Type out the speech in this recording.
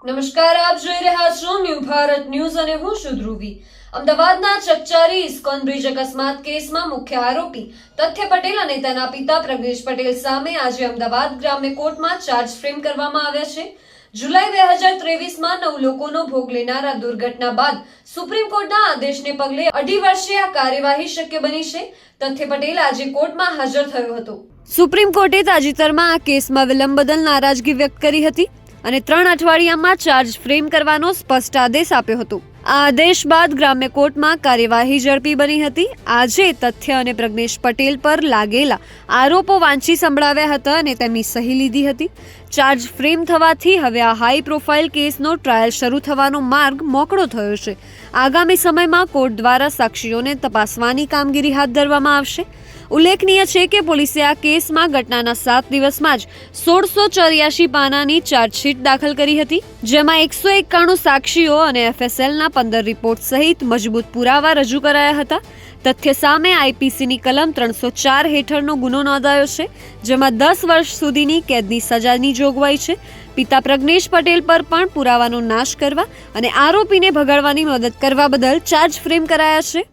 નમસ્કાર, આપ જોઈ રહ્યા છો ન્યૂ ભારત ન્યૂઝ અને હું છું ધ્રુવી। અમદાવાદના ચકચારી ઇસ્કોન બ્રિજ અકસ્માત કેસમાં મુખ્ય આરોપી તથ્ય પટેલ અને તેના પિતા પ્રજ્ઞેશ પટેલ સામે આજે અમદાવાદ ગ્રામ્ય કોર્ટમાં ચાર્જ ફ્રેમ કરવામાં આવ્યા છે। જુલાઈ 2023માં 9 લોકોનો ભોગ લેનાર આ દુર્ઘટના બાદ સુપ્રીમ કોર્ટના આદેશને પગલે 2.5 વર્ષે આ કાર્યવાહી શક્ય બની છે। તથ્ય પટેલ આજે કોર્ટમાં હાજર થયો હતો। સુપ્રીમ કોર્ટે તાજેતરમાં આ કેસમાં વિલંબ બદલ નારાજગી વ્યક્ત કરી હતી અને 3 અઠવાડિયામાં ચાર્જ ફ્રેમ કરવાનો સ્પષ્ટ આદેશ આપ્યો હતો। આ આદેશ બાદ ગ્રામ્ય કોર્ટમાં કાર્યવાહી ઝડપી બની હતી। આજે તથ્ય અને પ્રજ્ઞેશ પટેલ પર લાગેલા આરોપો વાંચી સંભળાવ્યા હતા અને તેમની સહી લીધી હતી। ચાર્જ ફ્રેમ થવાથી હવે આ હાઈ પ્રોફાઇલ કેસનો ટ્રાયલ શરૂ થવાનો માર્ગ મોકળો થયો છે। આગામી સમયમાં કોર્ટ દ્વારા સાક્ષીઓને તપાસવાની કામગીરી હાથ ધરવામાં આવશે। ઉલ્લેખનીય છે કે પોલીસે આ કેસમાં ઘટનાના 7 દિવસમાં જ 1684 પાનાની ચાર્જશીટ દાખલ કરી હતી, જેમાં 191 સાક્ષીઓ અને એફએસએલના 15 રિપોર્ટ સહિત મજબૂત પુરાવા રજૂ કરાયા હતા। તથ્ય સામે આઈપીસીની કલમ 304 હેઠળનો ગુનો નોંધાયો છે, જેમાં 10 વર્ષ સુધીની કેદની સજાની જોગવાઈ છે। પિતા પ્રજ્ઞેશ પટેલ પર પણ પુરાવાનો નાશ કરવા અને આરોપીને ભગાડવાની મદદ કરવા બદલ ચાર્જ ફ્રેમ કરાયા છે।